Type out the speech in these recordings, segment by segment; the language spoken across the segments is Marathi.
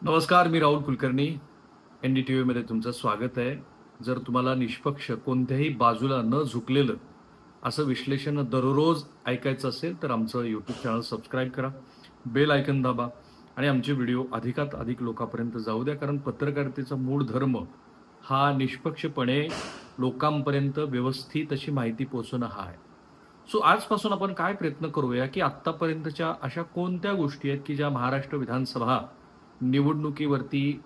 नमस्कार, मी राहुल कुलकर्णी. NDTVमध्ये तुमचं स्वागत आहे. जर तुम्हाला निष्पक्ष कोणत्याही बाजूला न झुकलेलं असं विश्लेषण दररोज ऐकायचं असेल, तर आमचं YouTube चॅनल सबस्क्राईब करा, बेल आयकॉन दाबा आणि आमचे व्हिडिओ अधिकात अधिक लोकांपर्यंत जाऊ द्या. कारण पत्रकारितेचा मूळ धर्म हा निष्पक्षपणे लोकांपर्यंत व्यवस्थित अशी माहिती पोहोचवणं हा आहे. सो आजपासून आपण काय प्रयत्न करूया, की आत्तापर्यंतच्या अशा कोणत्या गोष्टी आहेत, की ज्या महाराष्ट्र विधानसभा निवडणुकीवरती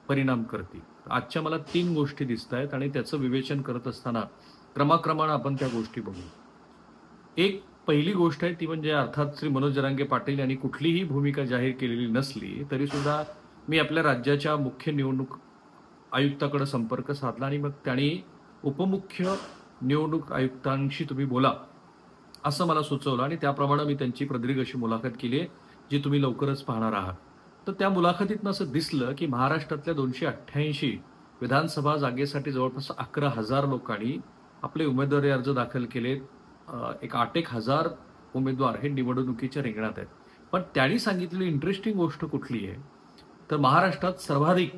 परिणाम करतील. आजच्या मला 3 गोष्टी दिसतायत आणि त्याचं विवेचन करत असताना क्रमाक्रमानं आपण त्या गोष्टी बघू. एक पहिली गोष्ट आहे ती म्हणजे अर्थात श्री मनोज जरांगे पाटील यांनी कुठलीही भूमिका जाहीर केलेली नसली तरी सुद्धा मी आपल्या राज्याच्या मुख्य निवडणूक आयुक्ताकडे संपर्क साधला आणि मग त्यांनी उपमुख्य निवडणूक आयुक्तांशी तुम्ही बोला असं मला सुचवलं आणि त्याप्रमाणे मी त्यांची प्रदीर्घ अशी मुलाखत केली आहे, जी तुम्ही लवकरच पाहणार आहात. तर त्या मुलाखतीतनं असं दिसलं, की महाराष्ट्रातल्या 288 विधानसभा जागेसाठी जवळपास 11,000 लोकांनी आपले उमेदवारी अर्ज दाखल केलेत. एक 8,000 उमेदवार हे निवडणुकीच्या रिंगणात आहेत. पण त्यांनी सांगितलेली इंटरेस्टिंग गोष्ट कुठली आहे, तर महाराष्ट्रात सर्वाधिक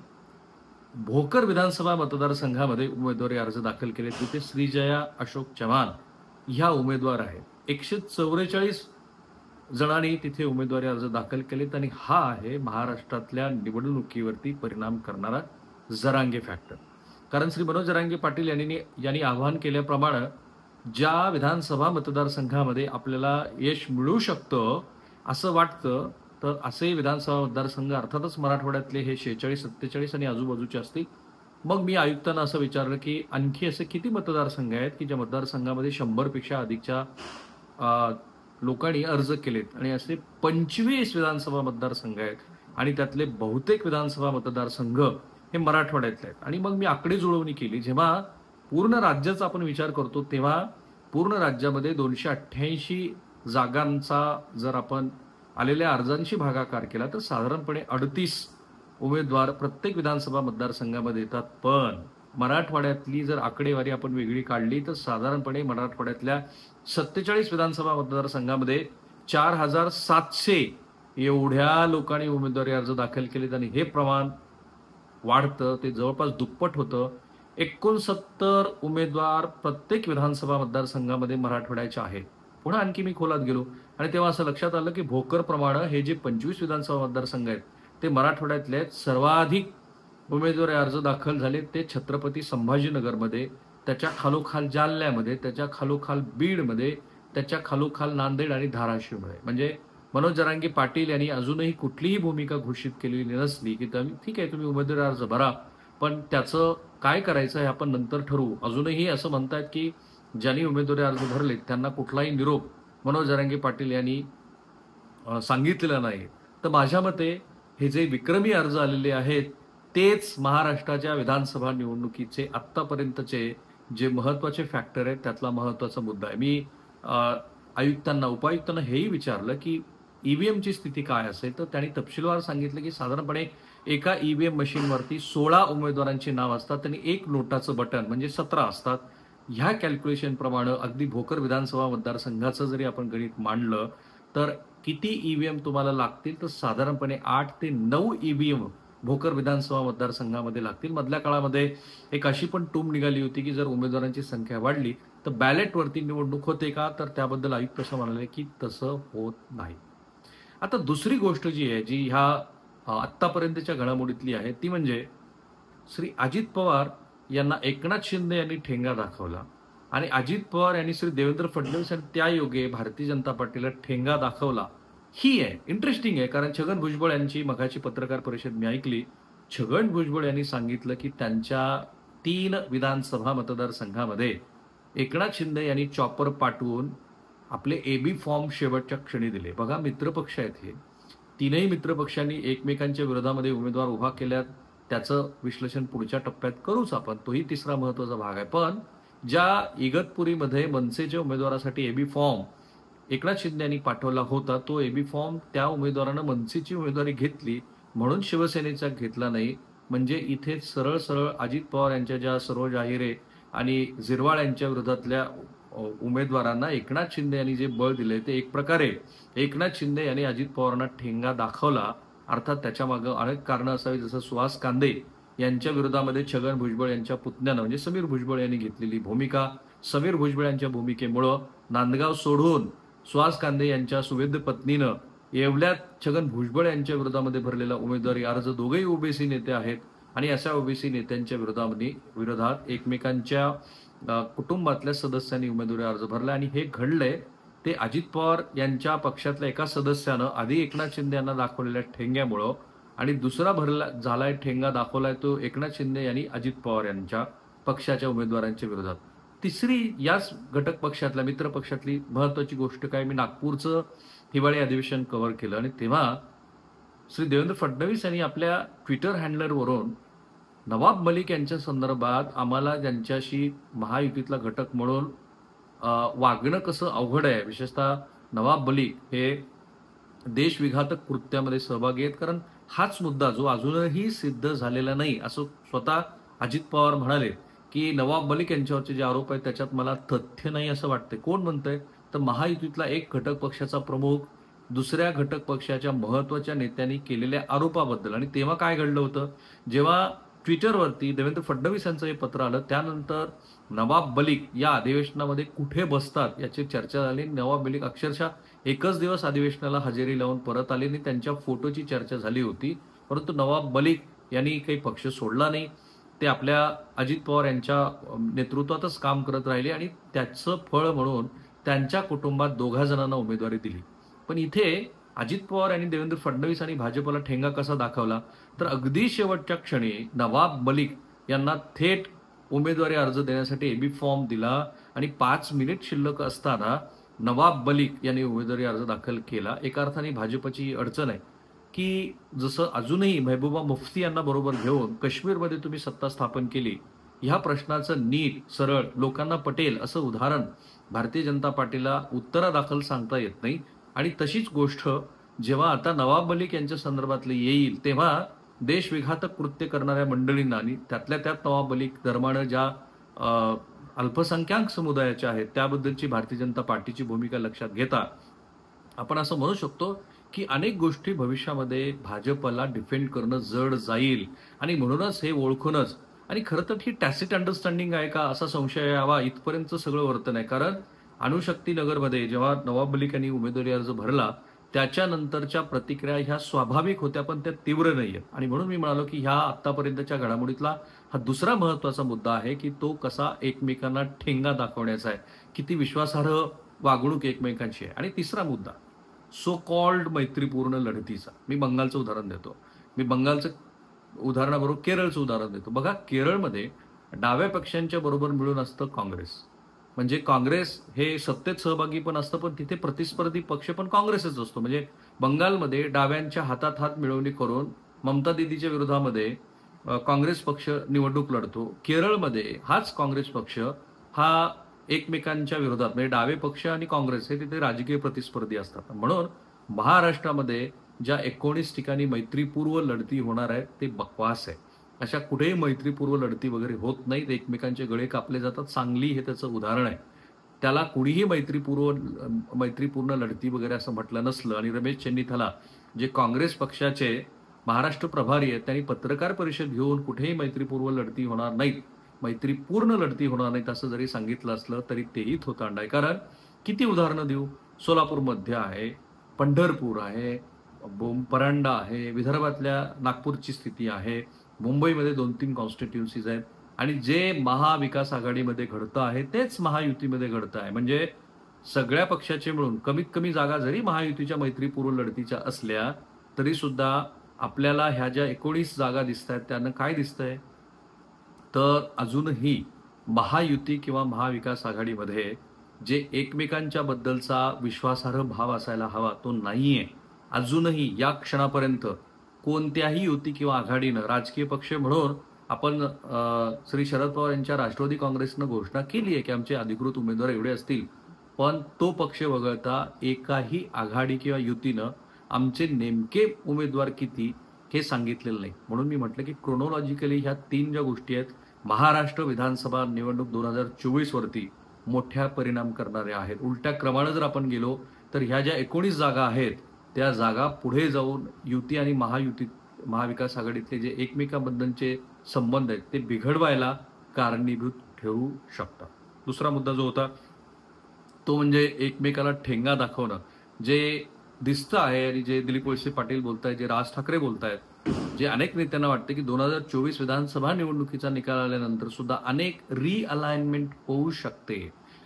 भोकर विधानसभा मतदारसंघामध्ये उमेदवारी अर्ज दाखल केले तिथे श्रीजया अशोक चव्हाण ह्या उमेदवार आहेत. 144 जणांनी तिथे उमेदवारी अर्ज दाखल केलेत आणि हा आहे महाराष्ट्रातल्या निवडणुकीवरती परिणाम करणारा जरांगे फॅक्टर. कारण श्री मनोज जरांगे पाटील यांनी आवाहन केल्याप्रमाणे ज्या विधानसभा मतदारसंघामध्ये आपल्याला यश मिळू शकतं असं वाटतं, तर असे विधानसभा मतदारसंघ अर्थातच मराठवाड्यातले हे 46, 47 आणि आजूबाजूचे असतील. मग मी आयुक्तांना असं विचारलं, की आणखी असे किती मतदारसंघ आहेत की ज्या मतदारसंघामध्ये 100 पेक्षा अधिकच्या लोकांनी अर्ज केलेत आणि असे 25 विधानसभा मतदारसंघ आहेत आणि त्यातले बहुतेक विधानसभा मतदारसंघ हे मराठवाड्यातले आहेत. आणि मग मी आकडे जुळवणी केली. जेव्हा पूर्ण राज्याचा आपण विचार करतो तेव्हा पूर्ण राज्यामध्ये 288 जागांचा जर आपण आलेल्या अर्जांशी भागाकार केला तर साधारणपणे 38 उमेदवार प्रत्येक विधानसभा मतदारसंघामध्ये येतात. पण मराठवाड्यातली जर आकडेवारी आपण वेगळी काढली तर साधारणपणे मराठवाड्यातल्या 47 विधानसभा मतदारसंघामध्ये 4,700 एवढ्या लोकांनी उमेदवारी अर्ज दाखल केलेत आणि हे प्रमाण वाढतं, ते जवळपास दुप्पट होतं. 69 उमेदवार प्रत्येक विधानसभा मतदारसंघामध्ये मराठवाड्याचे आहेत. पुन्हा आणखी मी खोलात गेलो आणि तेव्हा असं लक्षात आलं, की भोकर प्रमाणे हे जे 25 विधानसभा मतदारसंघ आहेत ते मराठवाड्यातले आहेत. सर्वाधिक उमेदवारी अर्ज दाखल झाले ते छत्रपती संभाजीनगरमध्ये, त्याच्या खालोखाल जालन्यामध्ये, त्याच्या खालोखाल बीडमध्ये, त्याच्या खालोखाल नांदेड आणि धाराशिवमध्ये. म्हणजे मनोज जरांगे पाटील यांनी अजूनही कुठलीही भूमिका घोषित केलेली नसली, की ठीक आहे तुम्ही उमेदवारी अर्ज भरा, पण त्याचं काय करायचं हे आपण नंतर ठरवू. अजूनही असं म्हणतात, की ज्यांनी उमेदवारी अर्ज भरले त्यांना कुठलाही निरोप मनोज जरांगे पाटील यांनी सांगितलेला नाही. तर माझ्या मते हे जे विक्रमी अर्ज आलेले आहेत तेच महाराष्ट्राच्या विधानसभा निवडणुकीचे आत्तापर्यंतचे जे महत्वाचे फॅक्टर आहेत त्यातला महत्वाचा मुद्दा आहे. मी आयुक्तांना उपायुक्तांना हेही विचारलं, की ईव्हीएमची स्थिती काय असेल, तर त्यांनी तपशीलवार सांगितलं, की साधारणपणे एका ईव्हीएम मशीनवरती 16 उमेदवारांची नाव असतात आणि एक नोटाचं बटन म्हणजे 17 असतात. ह्या कॅल्क्युलेशन प्रमाणे अगदी भोकर विधानसभा मतदारसंघाचं जरी आपण गणित मांडलं तर किती ईव्हीएम तुम्हाला लागतील, तर साधारणपणे 8 ते 9 ईव्हीएम भोकर विधानसभा मतदारसंघामध्ये लागतील. मधल्या काळामध्ये एक अशी पण टूम निघाली होती, की जर उमेदवारांची संख्या वाढली तर बॅलेटवरती निवडणूक होते का, तर त्याबद्दल आयुक्त असं म्हणाले, की तसं होत नाही. आता दुसरी गोष्ट जी आहे, जी ह्या आत्तापर्यंतच्या घडामोडीतली आहे, ती म्हणजे श्री अजित पवार यांना एकनाथ शिंदे यांनी ठेंगा दाखवला आणि अजित पवार यांनी श्री देवेंद्र फडणवीस आणि त्यायोगे भारतीय जनता पार्टीला ठेंगा दाखवला. ही आहे इंटरेस्टिंग आहे. कारण छगन भुजबळ यांची मगाची पत्रकार परिषद मी ऐकली. छगन भुजबळ यांनी सांगितलं, की त्यांच्या 3 विधानसभा मतदारसंघामध्ये एकनाथ शिंदे यांनी चॉपर पाठवून आपले एबी फॉर्म शेवटच्या क्षणी दिले. बघा, मित्रपक्ष आहेत हे. तीनही मित्रपक्षांनी एकमेकांच्या विरोधामध्ये उमेदवार उभा केल्यात. त्याचं विश्लेषण पुढच्या टप्प्यात करूच आपण, तोही तिसरा महत्वाचा भाग आहे. पण ज्या इगतपुरीमध्ये मनसेच्या उमेदवारासाठी एबी फॉर्म एकनाथ शिंदे यांनी पाठवला होता, तो एबी फॉर्म त्या उमेदवारानं मनसेची उमेदवारी घेतली म्हणून शिवसेनेचा घेतला नाही. म्हणजे इथे सरळ सरळ अजित पवार यांच्या ज्या सरोज आहिरे आणि झिरवाळ यांच्या विरोधातल्या उमेदवारांना एकनाथ शिंदे यांनी जे बळ दिले ते एक प्रकारे एकनाथ शिंदे यांनी अजित पवारांना ठेंगा दाखवला अर्थात त्याच्या मागे अनेक कारणं असावी, जसं सुहास कांदे यांच्या विरोधामध्ये छगन भुजबळ यांच्या पुतण्यानं म्हणजे समीर भुजबळ यांनी घेतलेली भूमिका, समीर भुजबळ यांच्या भूमिकेमुळं नांदगाव सोडून सुहास कांदे यांच्या सुवेद्य पत्नीनं येवल्यात छगन भुजबळ यांच्या विरोधामध्ये भरलेला उमेदवारी अर्ज, दोघेही ओबीसी नेते आहेत आणि अशा ओबीसी नेत्यांच्या विरोधात एकमेकांच्या कुटुंबातल्या सदस्यांनी उमेदवारी अर्ज भरला आणि हे घडलंय ते अजित पवार यांच्या पक्षातल्या एका सदस्यानं आधी एकनाथ शिंदे यांना दाखवलेल्या ठेंग्यामुळं आणि दुसरा झालाय ठेंगा दाखवलाय तो एकनाथ शिंदे यांनी अजित पवार यांच्या पक्षाच्या उमेदवारांच्या विरोधात. तिसरी याच घटक पक्षातल्या मित्र पक्षातली महत्वाची गोष्ट काय, मी नागपूरचं हिवाळी अधिवेशन कव्हर केलं आणि तेव्हा श्री देवेंद्र फडणवीस यांनी आपल्या ट्विटर हँडलरवरून नवाब मलिक यांच्या संदर्भात आम्हाला त्यांच्याशी महायुतीतला घटक म्हणून वागणं कसं अवघड आहे, विशेषतः नवाब मलिक हे देशविघातक कृत्यामध्ये सहभागी आहेत, कारण हाच मुद्दा जो अजूनही सिद्ध झालेला नाही असं स्वतः अजित पवार म्हणाले की नवाब मलिक यांच्यावरचे जे आरोप आहेत त्याच्यात मला तथ्य नाही असं वाटतंय. कोण म्हणतंय तर महायुतीतला एक घटक पक्षाचा प्रमुख दुसऱ्या घटक पक्षाच्या महत्वाच्या नेत्यांनी केलेल्या आरोपाबद्दल. आणि तेव्हा काय घडलं होतं, जेव्हा ट्विटरवरती देवेंद्र फडणवीस यांचं हे पत्र आलं त्यानंतर नवाब मलिक या अधिवेशनामध्ये कुठे बसतात याची चर्चा झाली. नवाब मलिक अक्षरशः एकच दिवस अधिवेशनाला हजेरी लावून परत आले आणि त्यांच्या फोटोची चर्चा झाली होती, परंतु नवाब मलिक यांनी काही पक्ष सोडला नाही, ते आपल्या अजित पवार यांच्या नेतृत्वातच काम करत राहिले आणि त्याचं फळ म्हणून त्यांच्या कुटुंबात दोघा जणांना उमेदवारी दिली. पण इथे अजित पवार यांनी देवेंद्र फडणवीस आणि भाजपला ठेंगा कसा दाखवला तर अगदी शेवटच्या क्षणी नवाब मलिक यांना थेट उमेदवारी अर्ज देण्यासाठी एबी फॉर्म दिला आणि 5 मिनिट शिल्लक असताना नवाब मलिक यांनी उमेदवारी अर्ज दाखल केला. एका अर्थाने भाजपची अडचण आहे की जसं अजूनही महबूबा मुफ्ती यांना बरोबर घेऊन काश्मीरमध्ये तुम्ही सत्ता स्थापन केली, ह्या प्रश्नाचं नीट सरळ लोकांना पटेल असं उदाहरण भारतीय जनता पार्टीला उत्तरादाखल सांगता येत नाही. आणि तशीच गोष्ट जेव्हा आता नवाब मलिक यांच्या संदर्भातले येईल तेव्हा देशविघातक कृत्य करणाऱ्या मंडळींना आणि त्यातल्या त्यात नवाब मलिक धर्मानं ज्या अल्पसंख्याक समुदायाच्या आहेत त्याबद्दलची भारतीय जनता पार्टीची भूमिका लक्षात घेता आपण असं म्हणू शकतो की अनेक गोष्टी भविष्यामध्ये भाजपला डिफेंड करणं जड जाईल आणि म्हणूनच हे ओळखूनच, आणि खरं तर ही टॅसिट अंडरस्टँडिंग आहे का असा संशय यावा इथपर्यंत सगळं वर्तन आहे. कारण अणुशक्ती नगरमध्ये जेव्हा नवाब मलिक यांनी उमेदवारी अर्ज भरला त्याच्यानंतरच्या प्रतिक्रिया ह्या स्वाभाविक होत्या पण त्या तीव्र नाहीयेत. आणि म्हणून मी म्हणालो की ह्या आतापर्यंतच्या घडामोडीतला हा दुसरा महत्वाचा मुद्दा आहे की तो कसा एकमेकांना ठेंगा दाखवण्याचा आहे, किती विश्वासार्ह वागणूक एकमेकांची आहे. आणि तिसरा मुद्दा सो कॉल्ड मैत्रीपूर्ण लढतीचा. मी बंगालचं उदाहरण देतो, मी बंगालचं उदाहरणाबरोबर केरळचं उदाहरण देतो. बघा केरळमध्ये डाव्या पक्षांच्या बरोबर मिळून असतं काँग्रेस, म्हणजे काँग्रेस हे सत्तेत सहभागी पण असतं पण तिथे प्रतिस्पर्धी पक्ष पण काँग्रेसच असतो. म्हणजे बंगालमध्ये डाव्यांच्या हातात हात मिळवणी करून ममता दीदीच्या विरोधामध्ये काँग्रेस पक्ष निवडणूक लढतो. केरळमध्ये हाच काँग्रेस पक्ष हा एकमेकांच्या विरोधात म्हणजे डावे पक्ष आणि काँग्रेस हे तिथे राजकीय प्रतिस्पर्धी असतात. म्हणून महाराष्ट्रामध्ये ज्या 19 ठिकाणी मैत्रीपूर्व लढती होणार आहेत ते बकवास आहे. अशा कुठेही मैत्रीपूर्व लढती वगैरे होत नाहीत, एकमेकांचे गळे कापले जातात. सांगली हे त्याचं उदाहरण आहे. त्याला कुणीही मैत्रीपूर्ण लढती वगैरे असं म्हटलं नसलं. आणि रमेश चेन्नीथाला जे काँग्रेस पक्षाचे महाराष्ट्र प्रभारी आहेत त्यांनी पत्रकार परिषद घेऊन कुठेही मैत्रीपूर्व लढती होणार नाहीत, मैत्रीपूर्ण लढती होणार नाहीत असं जरी सांगितलं असलं तरी तेही थोतांड आहे. कारण किती उदाहरणं देऊ, सोलापूर मध्ये आहे, पंढरपूर आहे, परांडा आहे, विदर्भातल्या नागपूरची स्थिती आहे, मुंबईमध्ये 2-3 कॉन्स्टिट्युन्सीज आहेत. आणि जे महाविकास आघाडीमध्ये घडतं आहे तेच महायुतीमध्ये घडतं आहे. म्हणजे सगळ्या पक्षाचे मिळून कमीत कमी जागा जरी महायुतीच्या मैत्रीपूर्व लढतीच्या असल्या तरी सुद्धा आपल्याला ह्या ज्या 19 जागा दिसत आहेत त्यानं काय दिसतंय तर अजूनही महायुती किंवा महाविकास आघाडीमध्ये जे एकमेकांच्या बद्दलचा विश्वासार्ह भाव असायला हवा तो नाहीये. अजूनही या क्षणापर्यंत कोणत्याही युती किंवा आघाडीनं राजकीय पक्ष म्हणून आपण श्री शरद पवार यांच्या राष्ट्रवादी काँग्रेसनं घोषणा केली आहे की आमचे अधिकृत उमेदवार एवढे असतील, पण तो पक्ष वगळता एकाही आघाडी किंवा युतीनं आमचे नेमके उमेदवार किती हे सांगितलेलं नाही. म्हणून मी म्हटलं की क्रोनॉलॉजिकली ह्या 3 ज्या गोष्टी आहेत महाराष्ट्र विधानसभा निवडणूक 2024 वरती मोठ्या परिणाम करणाऱ्या आहेत. उलट्या क्रमानं जर आपण गेलो तर ह्या ज्या 19 जागा आहेत त्या जागा पुढे जाऊन युती आणि महाविकास आघाडीतले जे एकमेकांबद्दलचे संबंध आहेत ते बिघडवायला कारणीभूत ठरू शकतात. दुसरा मुद्दा जो होता तो म्हणजे एकमेकाला ठेंगा दाखवणं. जे दिसतं आहे आणि जे दिलीप वळसे पाटील बोलतायत, जे राज ठाकरे बोलतायत, जे अनेक नेत्यांना वाटतं की 2024 विधानसभा निवडणुकीचा निकाल आल्यानंतर सुद्धा अनेक रिअलाइनमेंट होऊ शकते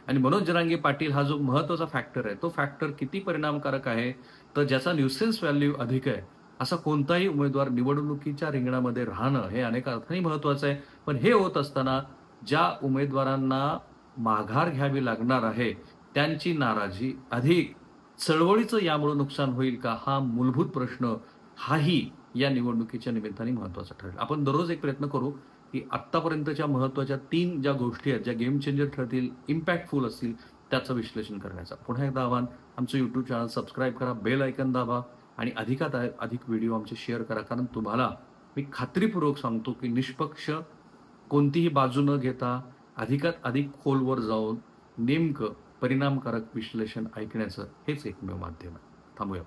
आणि मनोज जरांगे पाटील हा जो महत्वाचा फॅक्टर आहे तो फॅक्टर किती परिणामकारक आहे, तर ज्याचा न्यूसेन्स व्हॅल्यू अधिक आहे असा कोणताही उमेदवार निवडणुकीच्या रिंगणामध्ये राहणं हे अनेक अर्थाने महत्वाचं आहे. पण हे होत असताना ज्या उमेदवारांना माघार घ्यावी लागणार आहे त्यांची नाराजी अधिक, चळवळीचं यामुळे नुकसान होईल का, हा मूलभूत प्रश्न हाही या निवडणुकीच्या निमित्ताने महत्वाचा ठरेल. आपण दररोज एक प्रयत्न करू की आत्तापर्यंतच्या महत्वाच्या 3 ज्या गोष्टी आहेत ज्या गेम चेंजर ठरतील, इम्पॅक्टफुल असतील त्याचं विश्लेषण करण्याचा. पुन्हा एकदा आव्हान, आमचं यूट्यूब चॅनल सबस्क्राईब करा, बेल आयकन दाबा आणि अधिकात अधिक व्हिडिओ आमचे शेअर करा. कारण तुम्हाला मी खात्रीपूर्वक सांगतो की निष्पक्ष कोणतीही बाजू न घेता अधिकात अधिक खोलवर जाऊन नेमकं परिणामकारक विश्लेषण ऐकण्याचं हेच एकमेव माध्यम आहे. थांबूया.